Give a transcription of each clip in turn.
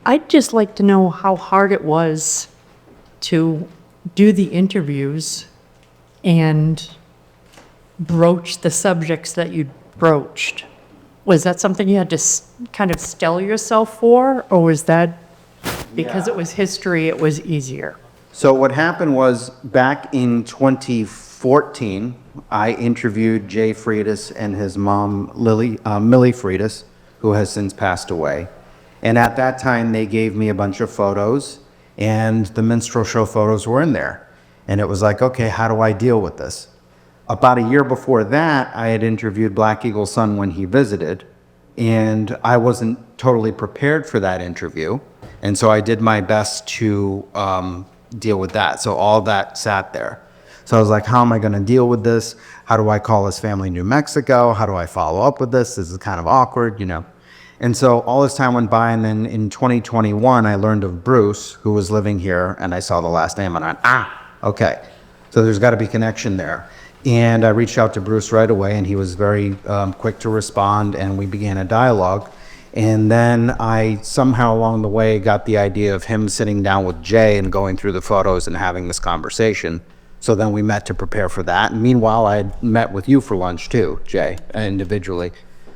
I'd just like to know how hard it was to do the interviews and broach the subjects that you broached. Was that something you had to kind of steel yourself for, or was that because it was history, it was easier? So what happened was back in 2014, I interviewed Jay Freitas and his mom, Millie Freitas, who has since passed away. And at that time, they gave me a bunch of photos, and the minstrel show photos were in there. And it was like, okay, how do I deal with this? About a year before that, I had interviewed Black Eagle's son when he visited, and I wasn't totally prepared for that interview. And so I did my best to deal with that. So all that sat there. So I was like, how am I going to deal with this? How do I call his family in New Mexico? How do I follow up with this? This is kind of awkward, you know. And so all this time went by, and then in 2021, I learned of Bruce, who was living here, and I saw the last name, and I went, okay. So there's got to be connection there. And I reached out to Bruce right away, and he was very quick to respond, and we began a dialogue. And then I somehow along the way got the idea of him sitting down with Jay and going through the photos and having this conversation. So then we met to prepare for that. And meanwhile, I had met with you for lunch too, Jay, individually.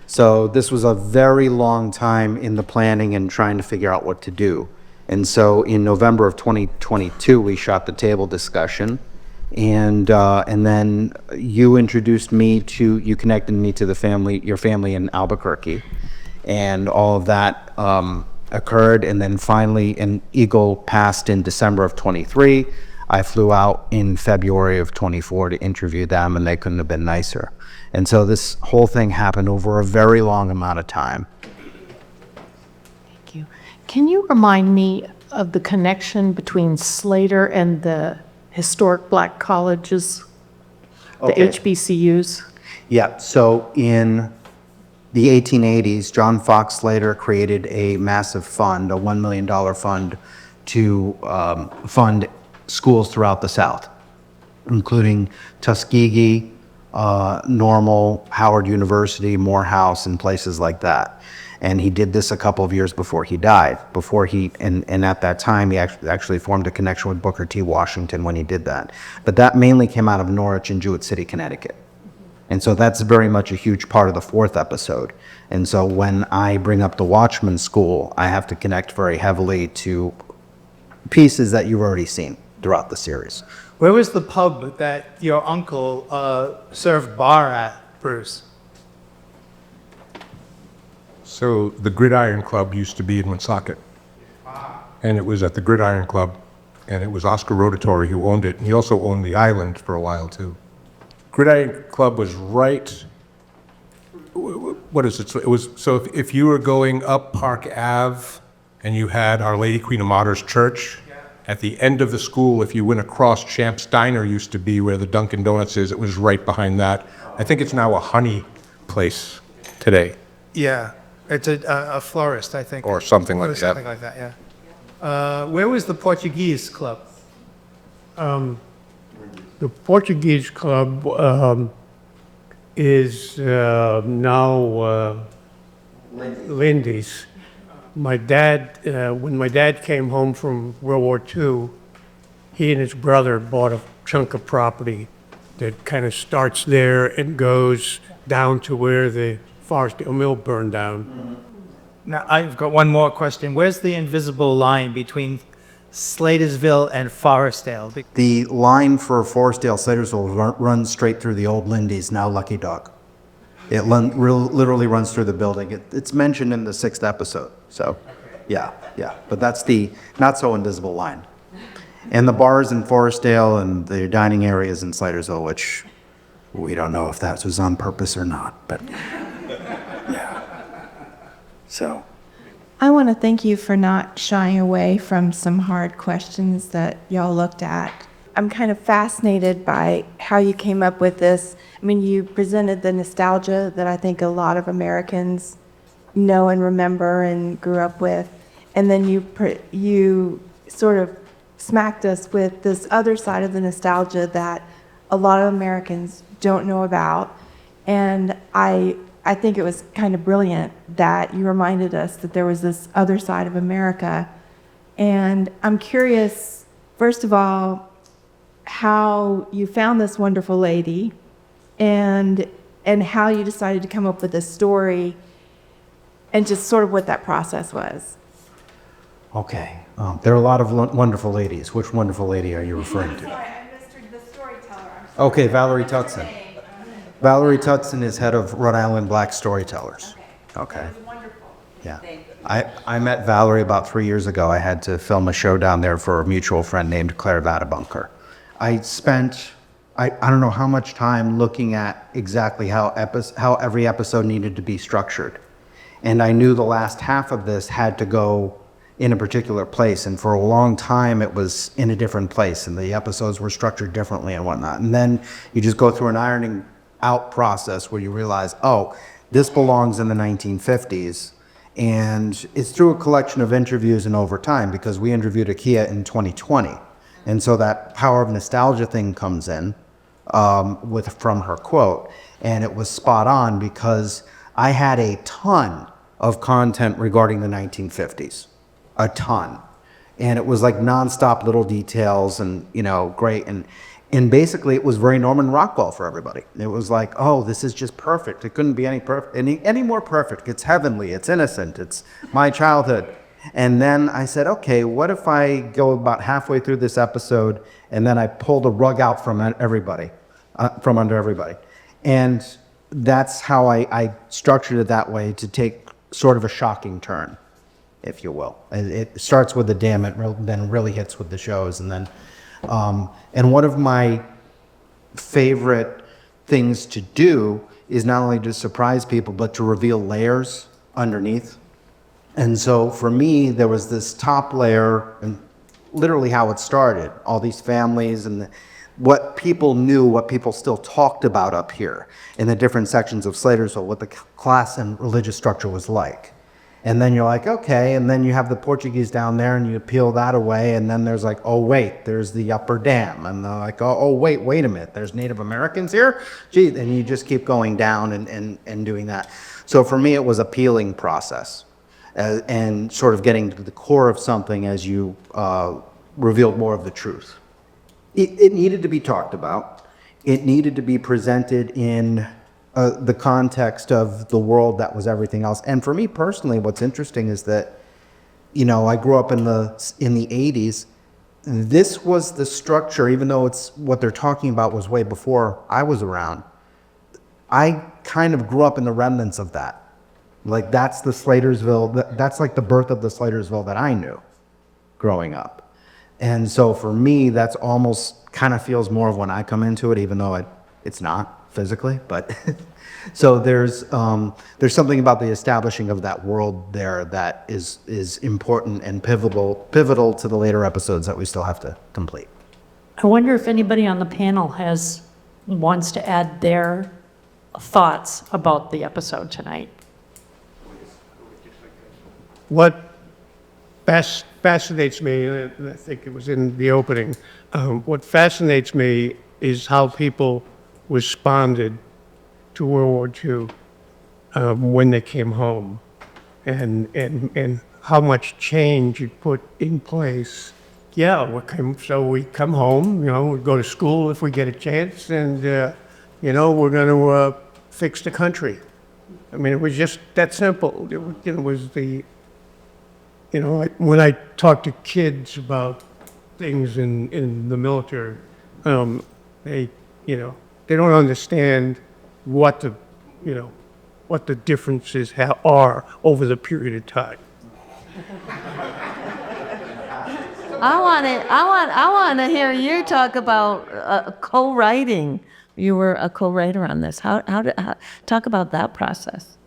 So this was a very long time in the planning and trying to figure out what to do. And so in November of 2022, we shot the table discussion. And then you introduced me to, you connected me to the family, your family in Albuquerque. And all of that occurred. And then finally, an Eagle passed in December of 23. I flew out in February of 24 to interview them, and they couldn't have been nicer. And so this whole thing happened over a very long amount of time. Thank you. Can you remind me of the connection between Slater and the historic black colleges, the HBCUs? Yeah, so in the 1880s, John Fox Slater created a massive fund, a $1 million fund, to fund schools throughout the South, including Tuskegee, Normal, Howard University, Morehouse, and places like that. And he did this a couple of years before he died. And at that time, he actually formed a connection with Booker T. Washington when he did that. But that mainly came out of Norwich and Jewett City, Connecticut. And so that's very much a huge part of the fourth episode. And so when I bring up the Watchman School, I have to connect very heavily to pieces that you've already seen throughout the series. Where was the pub that your uncle served bar at, Bruce? So the Gridiron Club used to be in Woonsocket. And it was at the Gridiron Club, and it was Oscar Rotatori who owned it. And he also owned the island for a while, too. Gridiron Club was right, what is it? It was, so if you were going up Park Ave and you had Our Lady Queen of Martyrs Church, at the end of the school, if you went across, Champ's Diner used to be where the Dunkin' Donuts is. It was right behind that. I think it's now a honey place today. Yeah, it's a florist, I think. Or something like that. Something like that, yeah. Where was the Portuguese club? The Portuguese club is now Lindy's. My dad, when my dad came home from World War II, he and his brother bought a chunk of property that kind of starts there and goes down to where the Forestdale Mill burned down. Now, I've got one more question. Where's the invisible line between Slatersville and Forestdale? The line for Forestdale Slatersville runs straight through the old Lindy's, now Lucky Dog. It literally runs through the building. It's mentioned in the 6th episode. So, yeah. But that's the not so invisible line. And the bars in Forestdale and the dining areas in Slatersville, which we don't know if that was on purpose or not, but yeah. So. I want to thank you for not shying away from some hard questions that y'all looked at. I'm kind of fascinated by how you came up with this. I mean, you presented the nostalgia that I think a lot of Americans know and remember and grew up with, and then you sort of smacked us with this other side of the nostalgia that a lot of Americans don't know about. And I I think it was kind of brilliant that you reminded us that there was this other side of America. And I'm curious, first of all, how you found this wonderful lady and how you decided to come up with this story and just sort of what that process was. Okay. There are a lot of wonderful ladies. Which wonderful lady are you referring to? Sorry, I missed the storyteller. Okay, Valerie Tutson. Valerie Tutson is head of Rhode Island Black Storytellers. Okay. Wonderful. Yeah. I met Valerie about 3 years ago. I had to film a show down there for a mutual friend named Claire Vadabunker. I spent, I don't know how much time looking at exactly how every episode needed to be structured. And I knew the last half of this had to go in a particular place. And for a long time, it was in a different place. And the episodes were structured differently and whatnot. And then you just go through an ironing out process where you realize, oh, this belongs in the 1950s. And it's through a collection of interviews and over time, because we interviewed Akeia in 2020. And so that power of nostalgia thing comes in from her quote. And it was spot on because I had a ton of content regarding the 1950s, a ton. And it was like nonstop little details and, great. And basically it was very Norman Rockwell for everybody. It was like, oh, this is just perfect. It couldn't be any more perfect. It's heavenly, it's innocent, it's my childhood. And then I said, okay, what if I go about halfway through this episode and then I pull the rug out from everybody, from under everybody. And that's how I structured it that way, to take sort of a shocking turn, if you will. It starts with the damn it, then really hits with the shows. And then, and one of my favorite things to do is not only to surprise people, but to reveal layers underneath. And so for me, there was this top layer, and literally how it started, all these families and what people knew, what people still talked about up here in the different sections of Slatersville, what the class and religious structure was like. And then you're like, okay, and then you have the Portuguese down there and you peel that away, and then there's like, oh wait, there's the upper dam. And they're like, oh wait a minute, there's Native Americans here? Gee, and you just keep going down and doing that. So for me, it was a peeling process. And sort of getting to the core of something as you revealed more of the truth. It needed to be talked about. It needed to be presented in the context of the world that was everything else. And for me personally, what's interesting is that, I grew up in the 80s. This was the structure, even though it's what they're talking about was way before I was around. I kind of grew up in the remnants of that. Like that's the Slatersville, that's like the birth of the Slatersville that I knew growing up. And so for me, that's almost kind of feels more of when I come into it, even though it's not physically, but so there's something about the establishing of that world there that is important and pivotal to the later episodes that we still have to complete. I wonder if anybody on the panel wants to add their thoughts about the episode tonight. What fascinates me, and I think it was in the opening, what fascinates me is how people responded to World War II when they came home, and how much change you put in place. Yeah, so we come home, we go to school if we get a chance, and we're going to fix the country. I mean, it was just that simple. It was the when I talk to kids about things in the military, they don't understand what the differences are over the period of time. I want to hear you talk about co-writing. You were a co-writer on this. How talk about that process?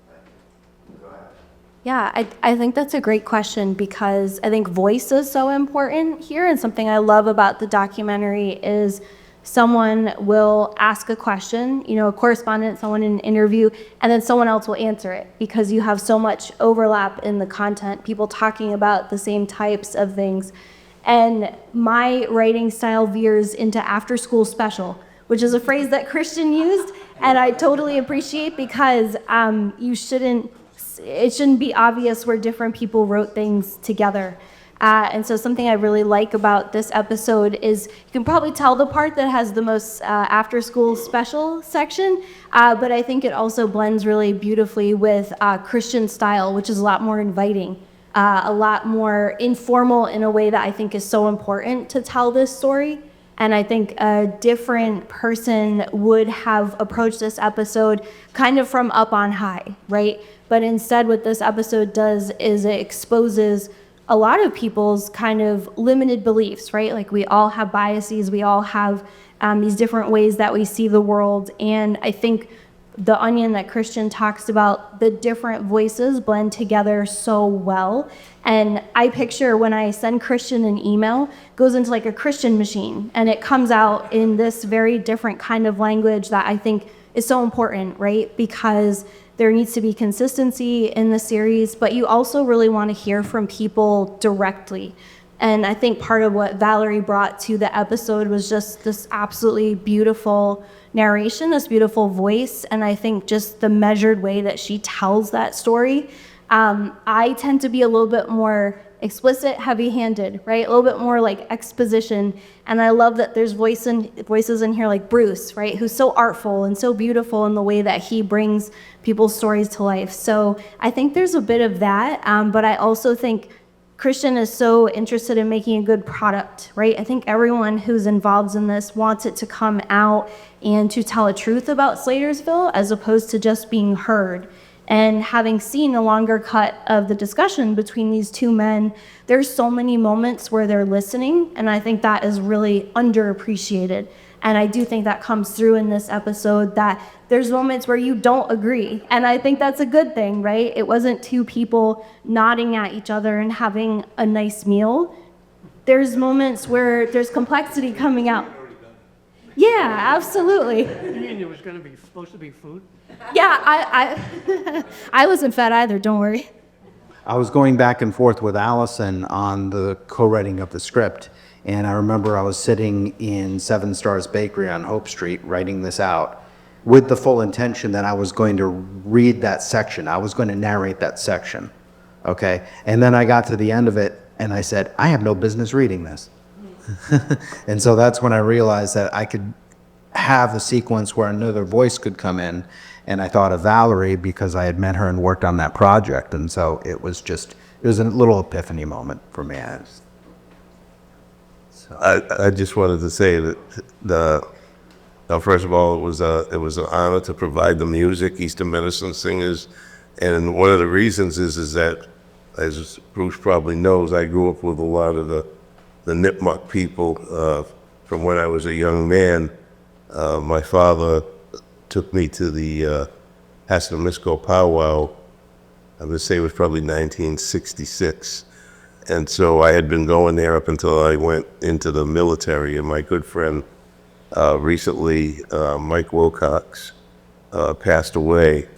Yeah, I think that's a great question because I think voice is so important here, and something I love about the documentary is someone will ask a question, a correspondent, someone in an interview, and then someone else will answer it because you have so much overlap in the content, people talking about the same types of things. And my writing style veers into after school special, which is a phrase that Christian used. And I totally appreciate because it shouldn't be obvious where different people wrote things together. And so something I really like about this episode is you can probably tell the part that has the most after school special section, but I think it also blends really beautifully with Christian style, which is a lot more inviting, a lot more informal in a way that I think is so important to tell this story. And I think a different person would have approached this episode kind of from up on high, right? But instead what this episode does is it exposes a lot of people's kind of limited beliefs, right? Like we all have biases, we all have these different ways that we see the world. And I think the onion that Christian talks about, the different voices blend together so well. And I picture when I send Christian an email, it goes into like a Christian machine and it comes out in this very different kind of language that I think is so important, right? Because there needs to be consistency in the series, but you also really want to hear from people directly. And I think part of what Valerie brought to the episode was just this absolutely beautiful narration, this beautiful voice, and I think just the measured way that she tells that story. I tend to be a little bit more explicit, heavy-handed, right? A little bit more like exposition. And I love that there's voices in here like Bruce, right? Who's so artful and so beautiful in the way that he brings people's stories to life. So I think there's a bit of that, but I also think Christian is so interested in making a good product, right? I think everyone who's involved in this wants it to come out and to tell a truth about Slatersville as opposed to just being heard. And having seen a longer cut of the discussion between these two men, there's so many moments where they're listening, and I think that is really underappreciated. And I do think that comes through in this episode, that there's moments where you don't agree, and I think that's a good thing, right? It wasn't two people nodding at each other and having a nice meal. There's moments where there's complexity coming out. Yeah, absolutely. You mean there was supposed to be food? Yeah, I wasn't fed either, don't worry. I was going back and forth with Allison on the co-writing of the script, and I remember I was sitting in Seven Stars Bakery on Hope Street writing this out with the full intention that I was going to read that section. I was going to narrate that section, okay? And then I got to the end of it, and I said, I have no business reading this. And so that's when I realized that I could have the sequence where another voice could come in, and I thought of Valerie because I had met her and worked on that project, and so it was a little epiphany moment for me. I just wanted to say that first of all, it was an honor to provide the music, Eastern Medicine Singers, and one of the reasons is that, as Bruce probably knows, I grew up with a lot of the Nipmuc people from when I was a young man. My father took me to the Hassanamisco powwow. I would say it was probably 1966. And so I had been going there up until I went into the military. And my good friend recently, Mike Wilcox, passed away.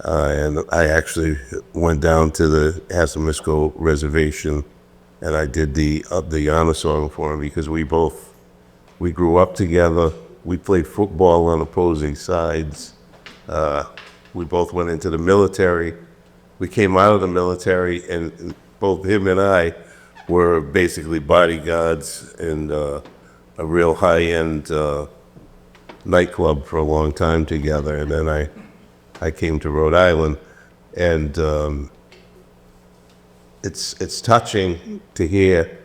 And I actually went down to the Hassanamisco reservation and I did the honor song for him because we grew up together. We played football on opposing sides. We both went into the military. We came out of the military, and both him and I were basically bodyguards in a real high-end nightclub for a long time together. And then I came to Rhode Island, and it's touching to hear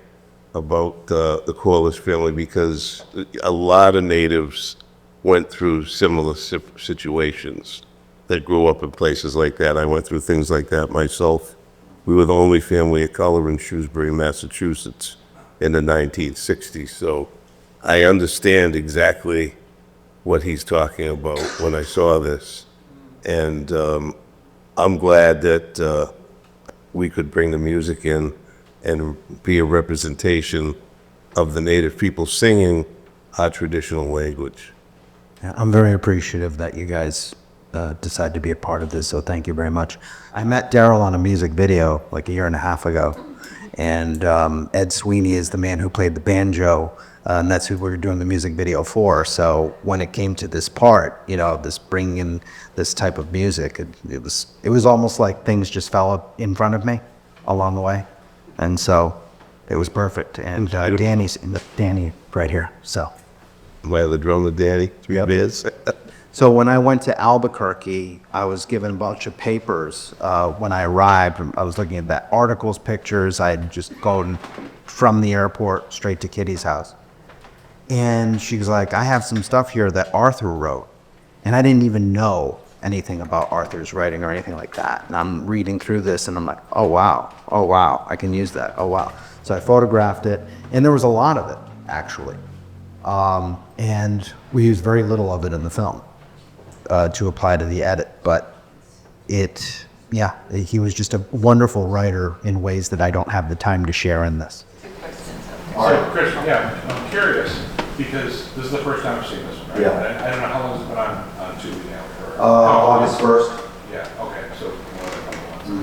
about the Curliss family because a lot of natives went through similar situations that grew up in places like that. I went through things like that myself. We were the only family of color in Shrewsbury, Massachusetts in the 1960s. So I understand exactly what he's talking about when I saw this. And I'm glad that we could bring the music in and be a representation of the Native people singing our traditional language. Yeah, I'm very appreciative that you guys decided to be a part of this, so thank you very much. I met Daryl on a music video like a year and a half ago, And Ed Sweeney is the man who played the banjo, and that's who we were doing the music video for. So when it came to this part, this bringing in this type of music, it was almost like things just fell up in front of me along the way. And so it was perfect. And Danny right here, so. By the drummer Danny, three Yep. beers. So when I went to Albuquerque, I was given a bunch of papers. When I arrived, I was looking at the articles, pictures. I had just gone from the airport straight to Kitty's house. And she was like, I have some stuff here that Arthur wrote. And I didn't even know anything about Arthur's writing or anything like that. And I'm reading through this and I'm like, oh wow, I can use that, oh wow. So I photographed it, and there was a lot of it, actually. And we used very little of it in the film to apply to the edit. But he was just a wonderful writer in ways that I don't have the time to share in this. So, Chris, I'm curious, because this is the first time I've seen this one, right? Yeah. I don't know how long it's been on TUBI now. August 1st. Yeah, okay, so more than a couple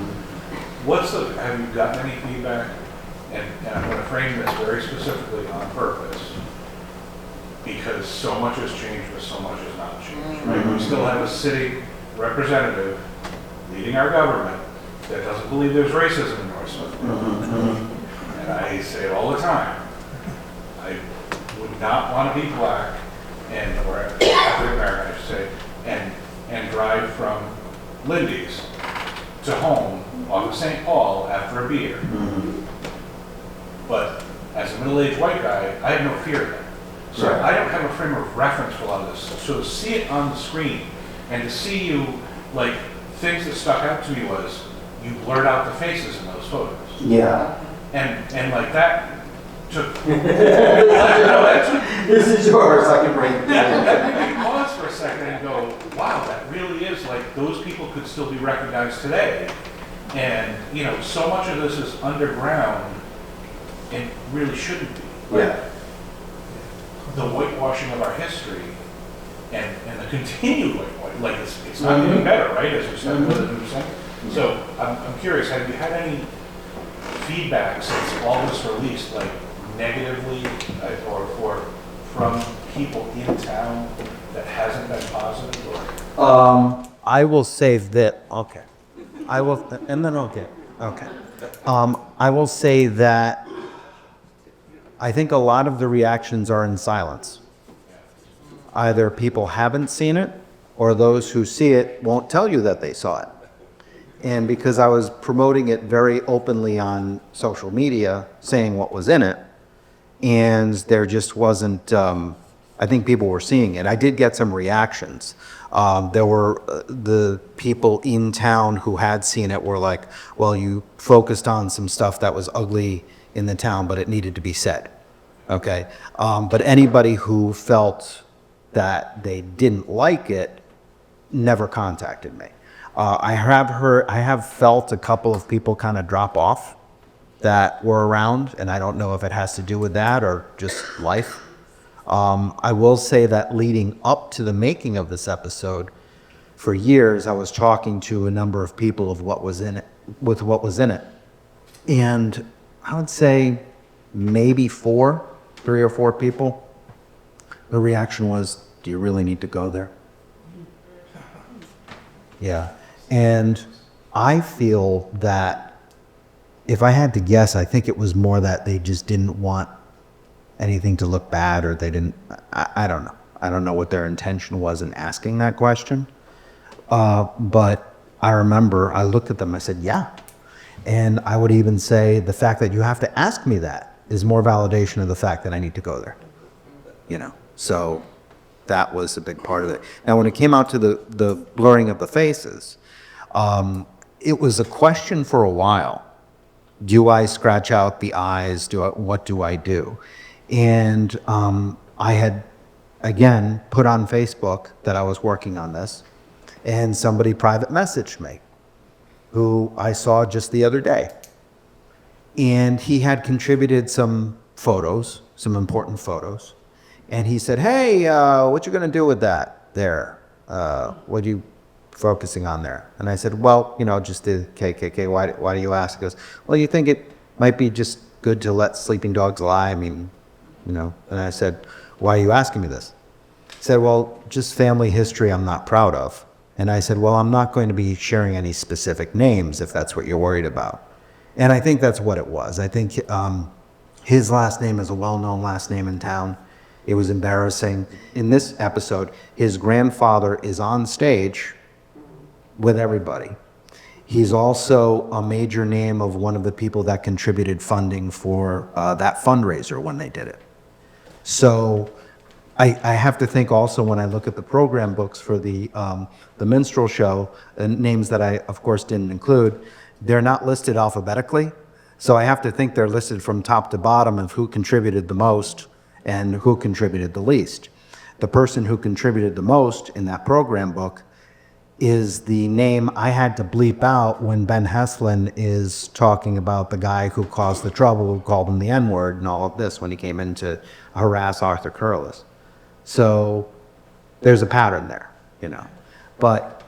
months. Have you gotten any feedback? And I'm going to frame this very specifically on purpose, because so much has changed, but so much has not changed, right? We still have a city representative leading our government that doesn't believe there's racism in North Smithfield. And I say it all the time. I would not want to be black or African American, I should say, and drive from Lindy's to home off of St. Paul after a beer. But as a middle-aged white guy, I have no fear of that. So Right. I don't have a frame of reference for a lot of this. So to see it on the screen and to see you, like, things that stuck out to me was you blurred out the faces in those photos. Yeah. And like that took, that took, This is yours, I can bring that made me pause for a second and go, wow, that really is, like, those people could still be recognized today. And, so much of this is underground and really shouldn't be. Yeah. The whitewashing of our history and the continued whitewashing, like it's not getting better, right? As you said, with the new center. So I'm curious, have you had any feedback since all this released, like negatively or from people in town that hasn't been positive? Or? I will say that, okay. I will, and then okay. I will say that I think a lot of the reactions are in silence. Either people haven't seen it, or those who see it won't tell you that they saw it. And because I was promoting it very openly on social media, saying what was in it, and there just wasn't, I think people were seeing it. I did get some reactions. There were the people in town who had seen it were like, well, you focused on some stuff that was ugly in the town, but it needed to be said, okay? But anybody who felt that they didn't like it never contacted me. I have felt a couple of people kind of drop off that were around, and I don't know if it has to do with that or just life. I will say that leading up to the making of this episode, for years I was talking to a number of people of what was in it, and I would say maybe 3 or 4 people, the reaction was, do you really need to go there? Yeah, and I feel that if I had to guess, I think it was more that they just didn't want anything to look bad, or they didn't, I don't know. I don't know what their intention was in asking that question. But I remember I looked at them, I said, yeah. And I would even say the fact that you have to ask me that is more validation of the fact that I need to go there. So that was a big part of it. Now, when it came out to the blurring of the faces, it was a question for a while. Do I scratch out the eyes? What do I do? And I had, again, put on Facebook that I was working on this, and somebody private messaged me, who I saw just the other day. And he had contributed some photos, some important photos. And he said, hey, what you gonna do with that there? What are you focusing on there? And I said, well, just the KKK, why do you ask? He goes, well, you think it might be just good to let sleeping dogs lie. I mean, you know, and I said, why are you asking me this? He said, well, just family history I'm not proud of. And I said, well, I'm not going to be sharing any specific names if that's what you're worried about. And I think that's what it was. I think his last name is a well-known last name in town. It was embarrassing. In this episode, his grandfather is on stage with everybody. He's also a major name of one of the people that contributed funding for that fundraiser when they did it. So I have to think also when I look at the program books for the minstrel show, names that I, of course, didn't include, they're not listed alphabetically. So I have to think they're listed from top to bottom of who contributed the most and who contributed the least. The person who contributed the most in that program book is the name I had to bleep out when Ben Heslin is talking about the guy who caused the trouble, who called him the N-word and all of this when he came in to harass Arthur Curliss. So there's a pattern there, you know. But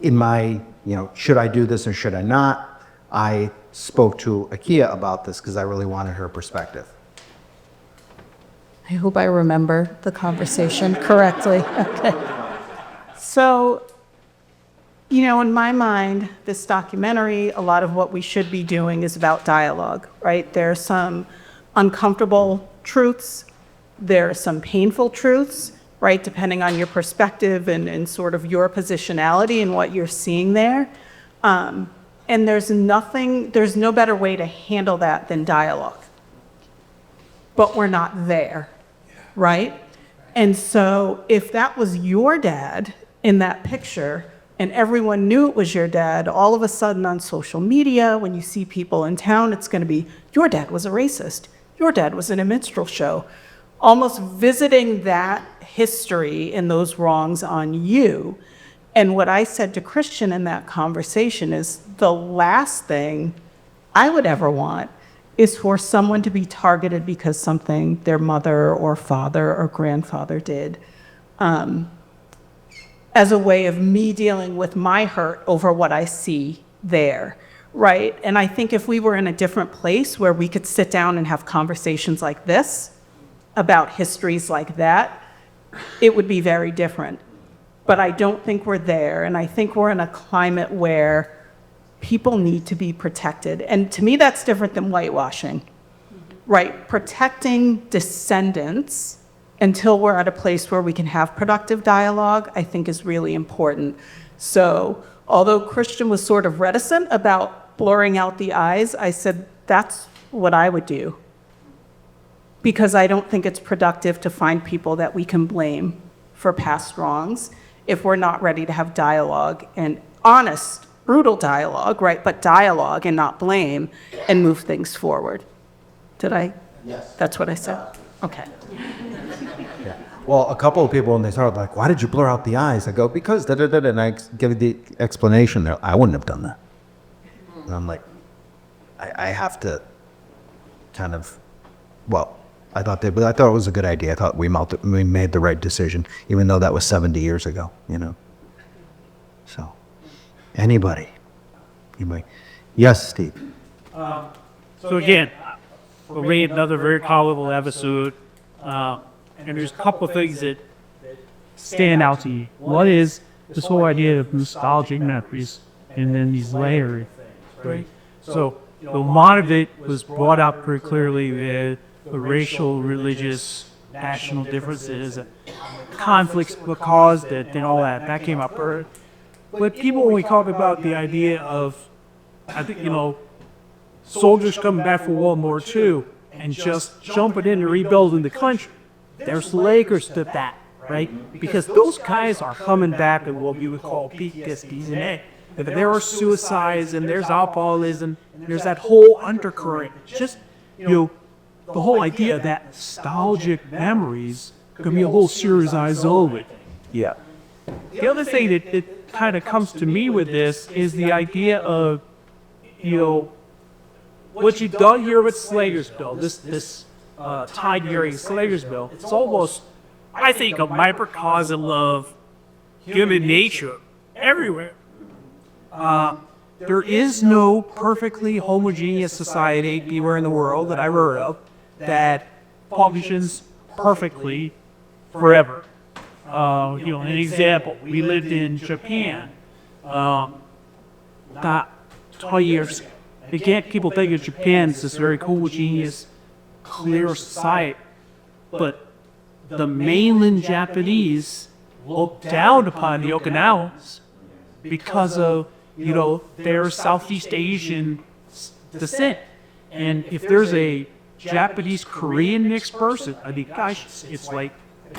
in my, you know, should I do this or should I not, I spoke to Akeia about this because I really wanted her perspective. I hope I remember the conversation correctly. Okay. So, you know, in my mind, this documentary, a lot of what we should be doing is about dialogue, right? There are some uncomfortable truths. There are some painful truths, right? Depending on your perspective and sort of your positionality and what you're seeing there. And there's no better way to handle that than dialogue. But we're not there, right? And so if that was your dad in that picture, and everyone knew it was your dad, all of a sudden on social media, when you see people in town, it's going to be, your dad was a racist. Your dad was in a minstrel show. Almost visiting that history and those wrongs on you. And what I said to Christian in that conversation is the last thing I would ever want is for someone to be targeted because something their mother or father or grandfather did. As a way of me dealing with my hurt over what I see there, right? And I think if we were in a different place where we could sit down and have conversations like this about histories like that, it would be very different. But I don't think we're there, and I think we're in a climate where people need to be protected. And to me, that's different than whitewashing, right? Protecting descendants until we're at a place where we can have productive dialogue, I think is really important. So although Christian was sort of reticent about blurring out the eyes, I said, that's what I would do. Because I don't think it's productive to find people that we can blame for past wrongs if we're not ready to have dialogue and honest, brutal dialogue, right? But dialogue and not blame and move things forward. Did I? Yes. That's what I said? Okay. Yeah. Well, a couple of people, when they started like, why did you blur out the eyes? I go, because da-da-da-da, and I give the explanation there. I wouldn't have done that. And I'm like, I have to kind of, well, I thought it was a good idea. I thought we made the right decision, even though that was 70 years ago, you know. So, anybody? Yes, Steve. So again, we'll read another very colorful episode, and there's a couple of things that stand out to you. One is this whole idea of nostalgic memories, and then these layering things, right? So a lot of it was brought up pretty clearly with the racial, religious, national differences, conflicts were caused it, and all that. That came up early. But people, when we talk about the idea of, I think, you know, soldiers coming back from World War II and just jumping in and rebuilding the country, there's layers to that, right? Because those guys are coming back in what we would call PTSD, and there are suicides, and there's alcoholism, and there's that whole undercurrent. Just, you know, the whole idea that nostalgic memories could be a whole series of it. Yeah. The other thing that kind of comes to me with this is the idea of, you know, what you've done here with Slatersville, this tide-hearing Slatersville, it's almost, I think, a microcosm of human nature everywhere. there is no perfectly homogeneous society anywhere in the world that I've heard of that functions perfectly forever. An example, we lived in Japan, not 20 years ago. Again, people think of Japan as this very homogeneous, clear society, but the mainland Japanese look down upon the Okinawans because of, their Southeast Asian descent. And if there's a Japanese-Korean mixed person, I mean, gosh, it's like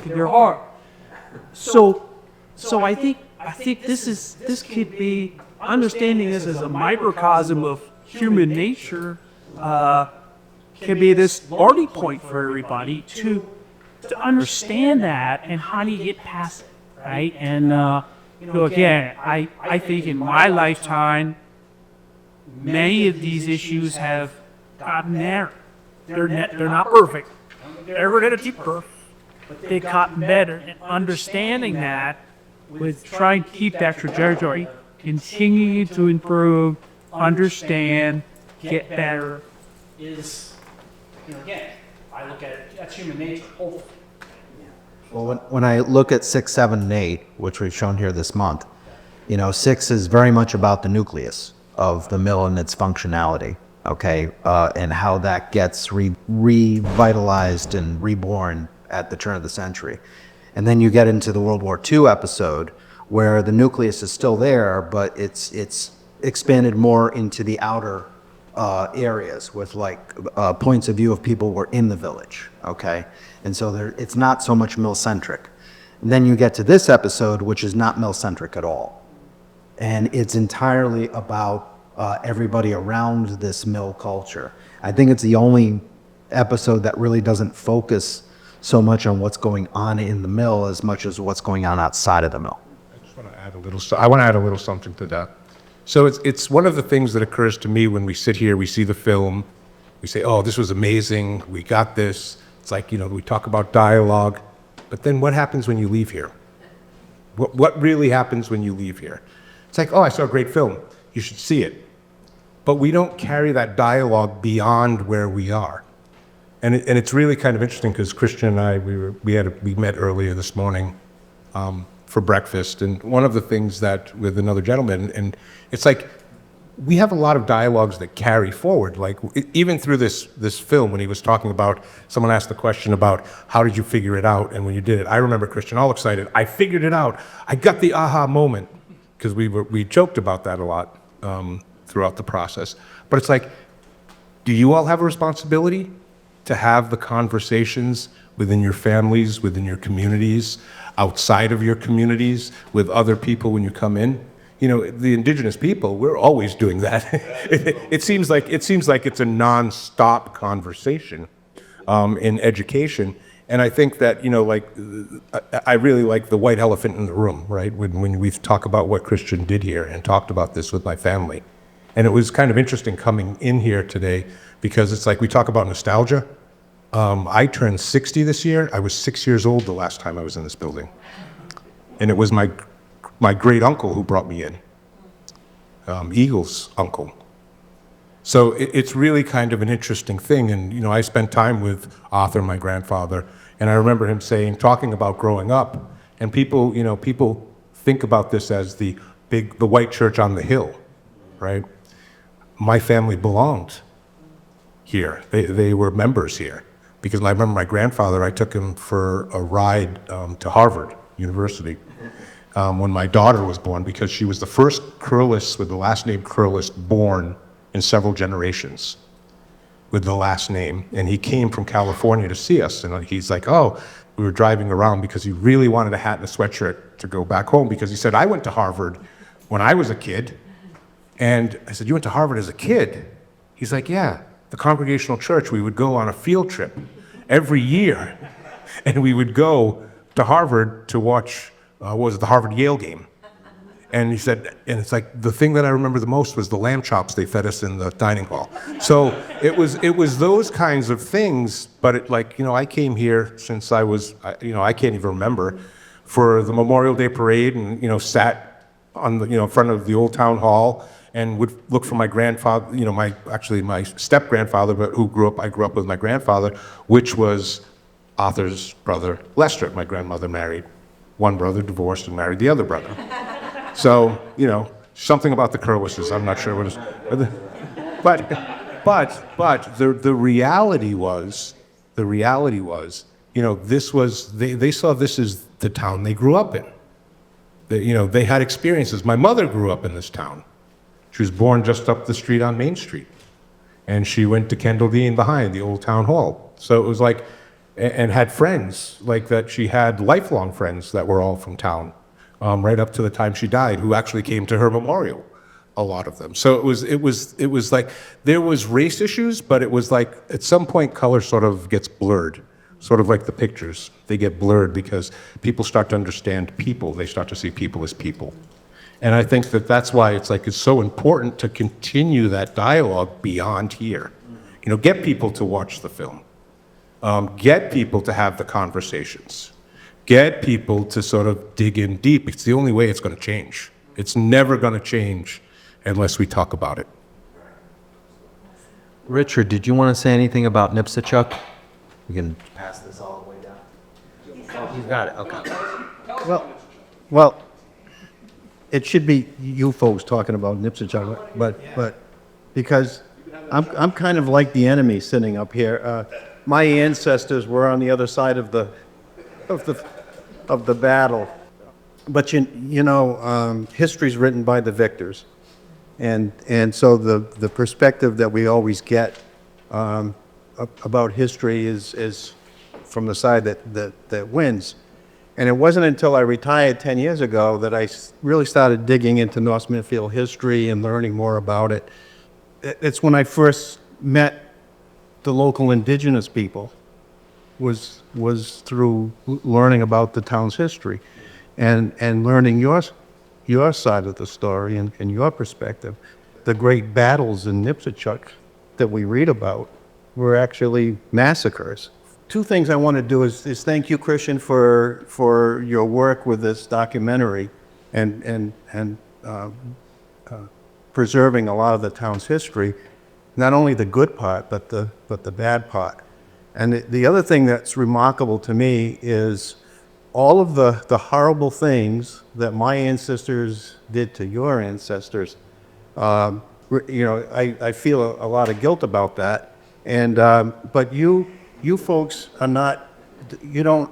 they're hard. So I think this could be understanding this as a microcosm of human nature can be this starting point for everybody to understand that and how do you get past it, right? And again, I think in my lifetime, many of these issues have gotten there. They're not perfect. They're never going to be perfect. But they've gotten better. And understanding that with trying to keep that trajectory, continuing to improve, understand, get better is, again, I look at it, that's human nature, hopefully. Well, when I look at 6, 7, and 8, which we've shown here this month, 6 is very much about the nucleus of the mill and its functionality, okay, and how that gets revitalized and reborn at the turn of the century. And then you get into the World War II episode where the nucleus is still there, but it's expanded more into the outer areas with points of view of people who were in the village, okay? And so it's not so much mill-centric. And then you get to this episode, which is not mill-centric at all. And it's entirely about everybody around this mill culture. I think it's the only episode that really doesn't focus so much on what's going on in the mill as much as what's going on outside of the mill. I just want to add a little something to that. So it's one of the things that occurs to me when we sit here, we see the film, we say, oh, this was amazing, we got this. It's like, we talk about dialogue, but then what happens when you leave here? What really happens when you leave here? It's like, oh, I saw a great film, you should see it. But we don't carry that dialogue beyond where we are. And it's really kind of interesting because Christian and I, we met earlier this morning for breakfast, and one of the things that with another gentleman, and it's like we have a lot of dialogues that carry forward. Like even through this film, when he was talking about, someone asked the question about how did you figure it out, and when you did it, I remember Christian all excited. I figured it out. I got the aha moment, because we joked about that a lot throughout the process. But it's like, do you all have a responsibility to have the conversations within your families, within your communities, outside of your communities, with other people when you come in? The indigenous people, we're always doing that. It seems like it's a non-stop conversation in education. And I think that, I really like the white elephant in the room, right? When we talk about what Christian did here and talked about this with my family. And it was kind of interesting coming in here today because it's like we talk about nostalgia. I turned 60 this year. I was 6 years old the last time I was in this building. And it was my great uncle who brought me in, Eagle's uncle. So it's really kind of an interesting thing. And, I spent time with Arthur, my grandfather, and I remember him talking about growing up. And people think about this as the white church on the hill, right? My family belonged here. They were members here. Because I remember my grandfather, I took him for a ride to Harvard University when my daughter was born, because she was the first Curliss with the last name Curliss born in several generations with the last name. And he came from California to see us. And he's like, oh, we were driving around because he really wanted a hat and a sweatshirt to go back home, because he said, I went to Harvard when I was a kid. And I said, you went to Harvard as a kid? He's like, yeah. The Congregational Church, we would go on a field trip every year, and we would go to Harvard to watch, the Harvard-Yale game. And he said, and it's like, the thing that I remember the most was the lamb chops they fed us in the dining hall. So it was those kinds of things, but I came here since I was, I can't even remember, for the Memorial Day parade, and, sat on the, in front of the old town hall, and would look for my grandfather, my step-grandfather, but I grew up with my grandfather, which was Arthur's brother, Lester. My grandmother married one brother, divorced, and married the other brother. So, something about the Curlisses, I'm not sure what it is. But the reality was, they saw this as the town they grew up in. They had experiences. My mother grew up in this town. She was born just up the street on Main Street. And she went to Kendall Dean behind the old town hall. So it was like, and had friends like that. She had lifelong friends that were all from town, right up to the time she died, who actually came to her memorial, a lot of them. So it was like, there was race issues, but it was like, at some point, color sort of gets blurred. Sort of like the pictures, they get blurred because people start to understand people. They start to see people as people. And I think that's why it's so important to continue that dialogue beyond here. Get people to watch the film. Get people to have the conversations. Get people to sort of dig in deep. It's the only way it's going to change. It's never going to change unless we talk about it. Richard, did you want to say anything about Nipmuc? We can pass this all the way down. Oh, you've got it, okay. Well, it should be you folks talking about Nipmuc, but because I'm kind of like the enemy sitting up here. My ancestors were on the other side of the battle, but history's written by the victors, and so the perspective that we always get about history is from the side that wins. And it wasn't until I retired 10 years ago that I really started digging into North Smithfield history and learning more about it. It's when I first met the local indigenous people, was through learning about the town's history and learning your side of the story and your perspective. The great battles in Nipmuc that we read about were actually massacres. Two things I want to do is thank you, Christian, for your work with this documentary and preserving a lot of the town's history, not only the good part, but the bad part. And the other thing that's remarkable to me is all of the horrible things that my ancestors did to your ancestors. I feel a lot of guilt about that. And but you folks are not. You don't.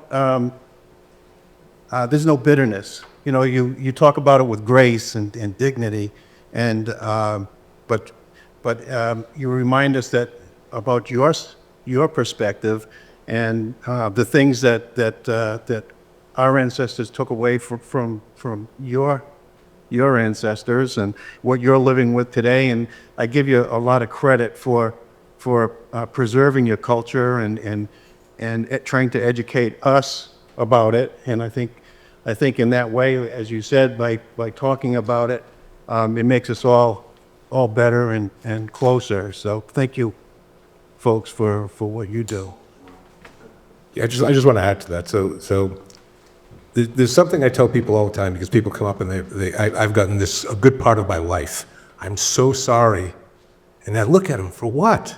There's no bitterness. You talk about it with grace and dignity, and but you remind us that about your perspective and the things that our ancestors took away from your ancestors and what you're living with today. And I give you a lot of credit for preserving your culture and trying to educate us about it. And I think in that way, as you said, by talking about it, it makes us all better and closer. So thank you, folks, for what you do. Yeah, I just want to add to that. So there's something I tell people all the time, because people come up and I've gotten this a good part of my life. I'm so sorry. And I look at them, for what?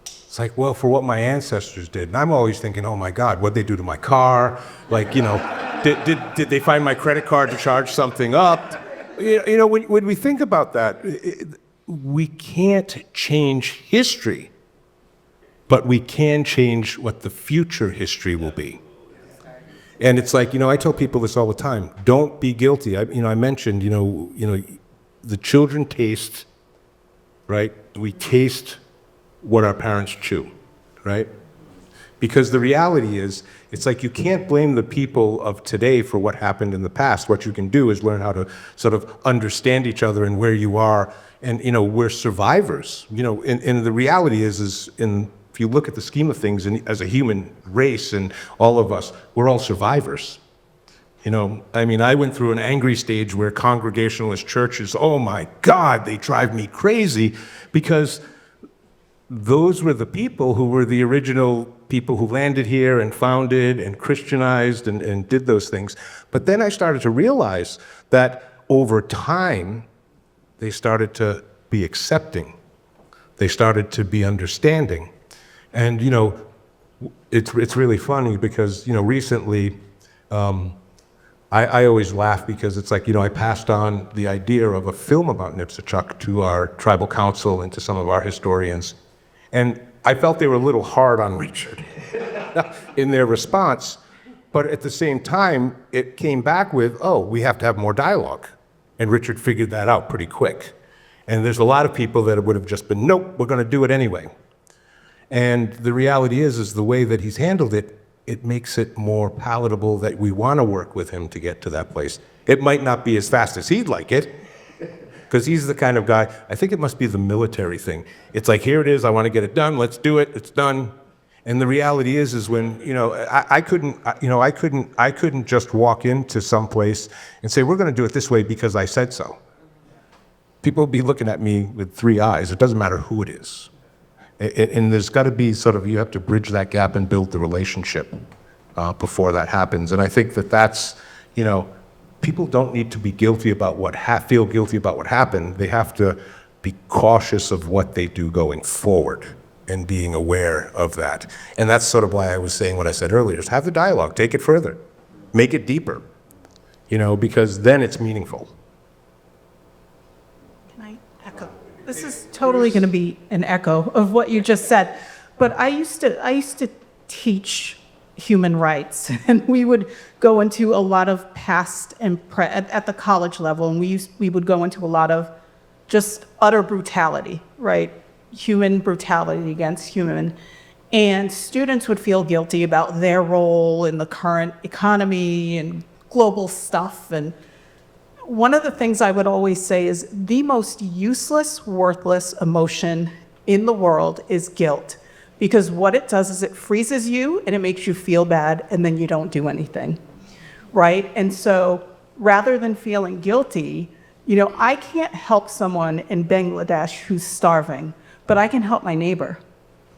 It's like, well, for what my ancestors did. And I'm always thinking, oh my God, what'd they do to my car? Like, did they find my credit card to charge something up? When we think about that, we can't change history, but we can change what the future history will be. And it's like, I tell people this all the time, don't be guilty. I mentioned, the children taste, right? We taste what our parents chew, right? Because the reality is, it's like you can't blame the people of today for what happened in the past. What you can do is learn how to sort of understand each other and where you are. And, we're survivors. And the reality is if you look at the scheme of things, and as a human race and all of us, we're all survivors. I went through an angry stage where Congregationalist churches, oh my God, they drive me crazy, because those were the people who were the original people who landed here and founded and Christianized and did those things. But then I started to realize that over time, they started to be accepting. They started to be understanding. And, it's really funny because, recently, I always laugh because it's like, I passed on the idea of a film about Nipmuc to our tribal council and to some of our historians. And I felt they were a little hard on Richard in their response. But at the same time, it came back with, we have to have more dialogue. And Richard figured that out pretty quick. And there's a lot of people that would have just been, nope, we're going to do it anyway. And the reality is the way that he's handled it, it makes it more palatable that we want to work with him to get to that place. It might not be as fast as he'd like it, because he's the kind of guy, I think it must be the military thing. It's like, here it is, I want to get it done, let's do it, it's done. And the reality is when, I couldn't just walk into some place and say, we're going to do it this way because I said so. People will be looking at me with three eyes. It doesn't matter who it is. And there's got to be you have to bridge that gap and build the relationship before that happens. And I think that's, people don't need to be guilty about feel guilty about what happened. They have to be cautious of what they do going forward and being aware of that. And that's sort of why I was saying what I said earlier, is have the dialogue, take it further, make it deeper, because then it's meaningful. Can I echo? This is totally going to be an echo of what you just said. But I used to teach human rights, and we would go into a lot of past and at the college level, and we would go into a lot of just utter brutality, right? Human brutality against human. And students would feel guilty about their role in the current economy and global stuff. And one of the things I would always say is the most useless, worthless emotion in the world is guilt. Because what it does is it freezes you and it makes you feel bad, and then you don't do anything, right? And so rather than feeling guilty, I can't help someone in Bangladesh who's starving, but I can help my neighbor.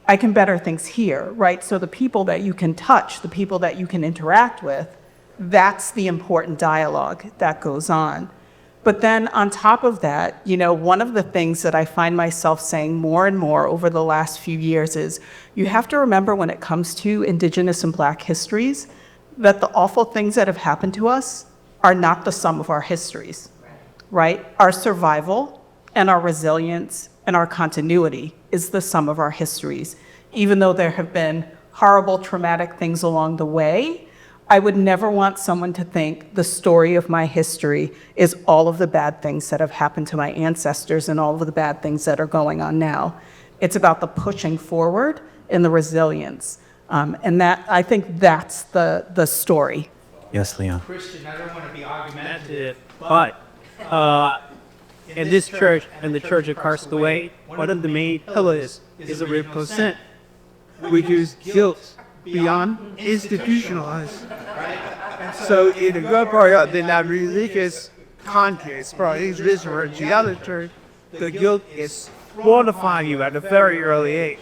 I can better things here, right? So the people that you can touch, the people that you can interact with, that's the important dialogue that goes on. But then on top of that, one of the things that I find myself saying more and more over the last few years is you have to remember when it comes to Indigenous and Black histories, that the awful things that have happened to us are not the sum of our histories, right? Our survival and our resilience and our continuity is the sum of our histories. Even though there have been horrible, traumatic things along the way, I would never want someone to think the story of my history is all of the bad things that have happened to my ancestors and all of the bad things that are going on now. It's about the pushing forward and the resilience. And I think that's the story. Yes, Leon. Christian, I don't want to be argumentative, but in this church and the Church of Carstaway, one of the main pillars is a represent, which is guilt beyond institutionalized. So in the good part of the religious context, for the other church, the guilt is mortifying you at a very early age.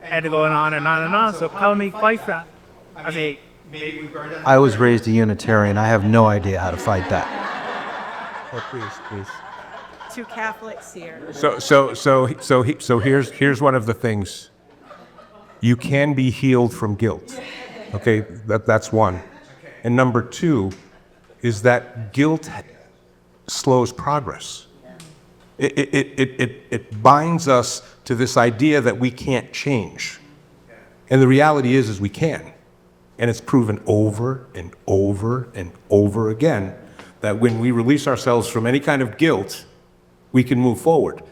And going on and on and on. So how many fight that? I mean, maybe we burn it. I was raised a Unitarian. I have no idea how to fight that. Oh, please. Two Catholics here. So here's one of the things. You can be healed from guilt. Okay, that's one. And number two is that guilt slows progress. It binds us to this idea that we can't change. And the reality is we can. And it's proven over and over and over again that when we release ourselves from any kind of guilt, we can move forward.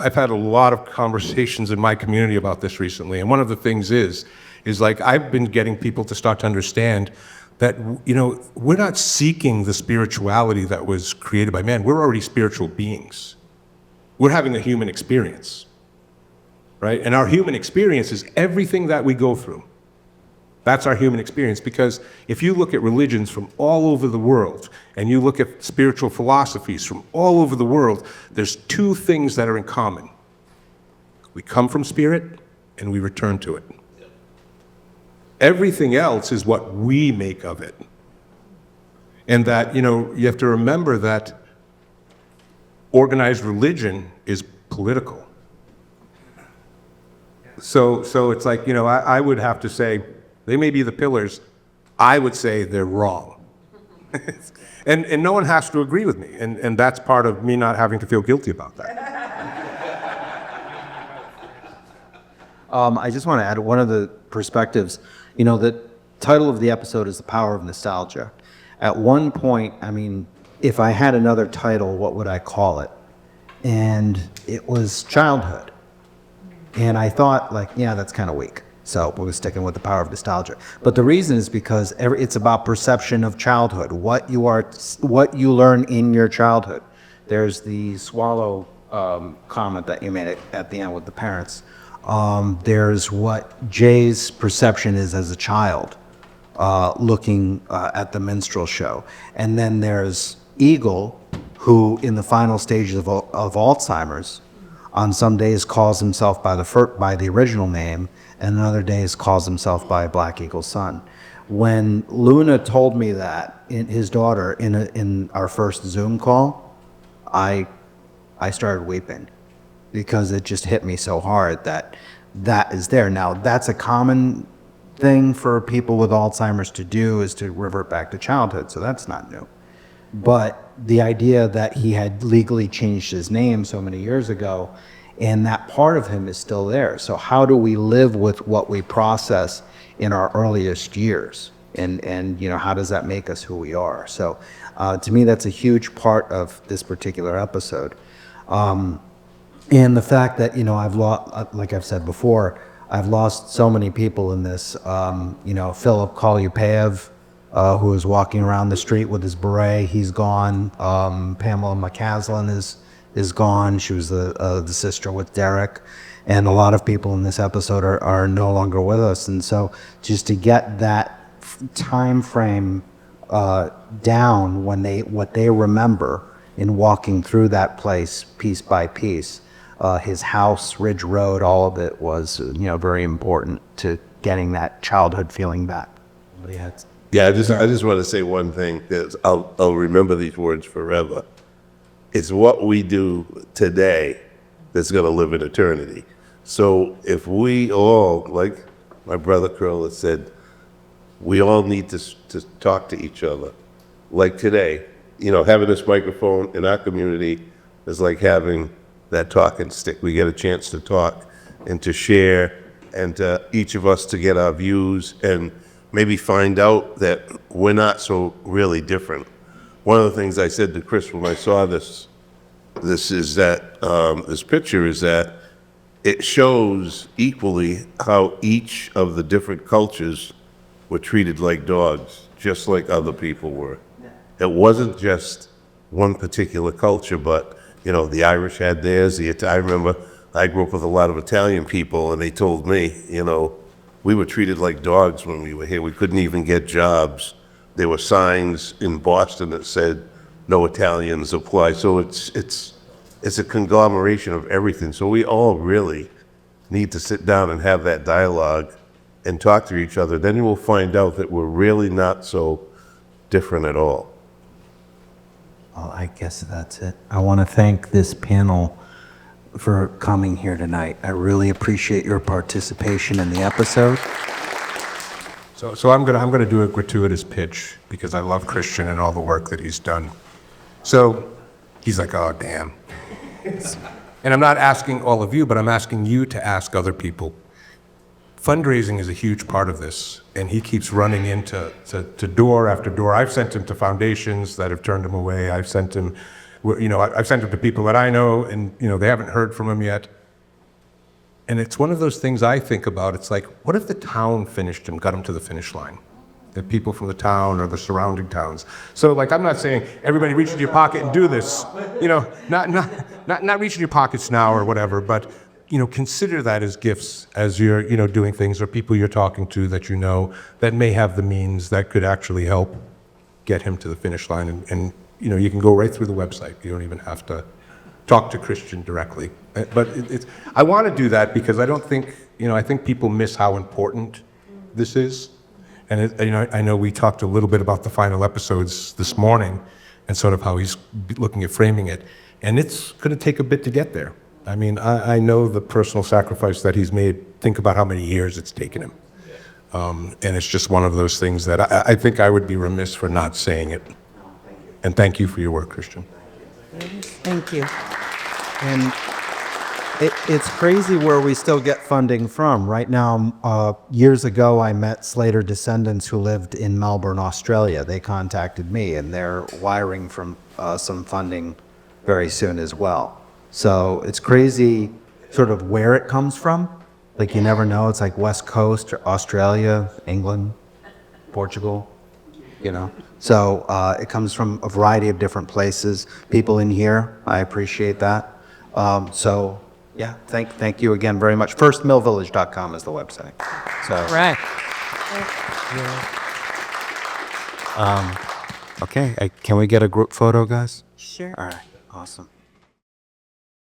I've had a lot of conversations in my community about this recently, and one of the things is like I've been getting people to start to understand that, we're not seeking the spirituality that was created by man. We're already spiritual beings. We're having a human experience, right? And our human experience is everything that we go through. That's our human experience, because if you look at religions from all over the world and you look at spiritual philosophies from all over the world, there's two things that are in common. We come from spirit and we return to it. Everything else is what we make of it. And that, you have to remember that organized religion is political. So it's like, I would have to say, they may be the pillars, I would say they're wrong. and no one has to agree with me, and that's part of me not having to feel guilty about that. I just want to add one of the perspectives. The title of the episode is The Power of Nostalgia. At one point, if I had another title, what would I call it? And it was childhood. And I thought, that's kind of weak. So we're sticking with The Power of Nostalgia. But the reason is because it's about perception of childhood, what you learn in your childhood. There's the swallow comment that you made at the end with the parents. There's what Jay's perception is as a child, looking at the minstrel show. And then there's Eagle, who in the final stages of Alzheimer's, on some days calls himself by the original name, and on other days calls himself by Black Eagle's son. When Luna told me that, his daughter, in our first Zoom call, I started weeping, because it just hit me so hard that is there. Now, that's a common thing for people with Alzheimer's to do, is to revert back to childhood, so that's not new. But the idea that he had legally changed his name so many years ago, and that part of him is still there. So how do we live with what we process in our earliest years? And how does that make us who we are? So to me, that's a huge part of this particular episode. And the fact that, I've lost, like I've said before, I've lost so many people in this. Philip Kolupayev, who was walking around the street with his beret, he's gone. Pamela McCaslin is gone. She was the sister with Derek. And a lot of people in this episode are no longer with us. And so just to get that time frame down, what they remember in walking through that place piece by piece, his house, Ridge Road, all of it was very important to getting that childhood feeling back. Yeah, I just want to say one thing, that I'll remember these words forever. It's what we do today that's going to live in eternity. So if we all, like my brother Curliss said, we all need to talk to each other. Like today, having this microphone in our community is like having that talking stick. We get a chance to talk and to share, and each of us to get our views and maybe find out that we're not so really different. One of the things I said to Chris when I saw this is that this picture is that it shows equally how each of the different cultures were treated like dogs, just like other people were. It wasn't just one particular culture, but the Irish had theirs. I remember I grew up with a lot of Italian people, and they told me, we were treated like dogs when we were here. We couldn't even get jobs. There were signs in Boston that said, "No Italians apply." So it's a conglomeration of everything. So we all really need to sit down and have that dialogue and talk to each other. Then we'll find out that we're really not so different at all. Well, I guess that's it. I want to thank this panel for coming here tonight. I really appreciate your participation in the episode. So I'm gonna do a gratuitous pitch, because I love Christian and all the work that he's done. So he's like, oh, damn. And I'm not asking all of you, but I'm asking you to ask other people. Fundraising is a huge part of this, and he keeps running into door after door. I've sent him to foundations that have turned him away. I've sent him to people that I know, and they haven't heard from him yet. And it's one of those things I think about. It's like, what if the town finished him, got him to the finish line? The people from the town or the surrounding towns. So, I'm not saying everybody reach into your pocket and do this. Not reach in your pockets now or whatever, but consider that as gifts as you're doing things, or people you're talking to that that may have the means that could actually help get him to the finish line. And you can go right through the website. You don't even have to talk to Christian directly. But I want to do that because I don't think, I think people miss how important this is. And I know we talked a little bit about the final episodes this morning and sort of how he's looking at framing it. And it's going to take a bit to get there. I mean, I know the personal sacrifice that he's made. Think about how many years it's taken him. And it's just one of those things that I think I would be remiss for not saying it. And thank you for your work, Christian. Thank you. And it's crazy where we still get funding from. Right now, years ago, I met Slater descendants who lived in Melbourne, Australia. They contacted me, and they're wiring from some funding very soon as well. So it's crazy sort of where it comes from. Like, you never know. It's like West Coast, Australia, England, Portugal, you know. So it comes from a variety of different places. People in here, I appreciate that. So yeah, thank you again very much. Firstmillvillage.com is the website. So Right. okay, can we get a group photo, guys? Sure. All right, awesome.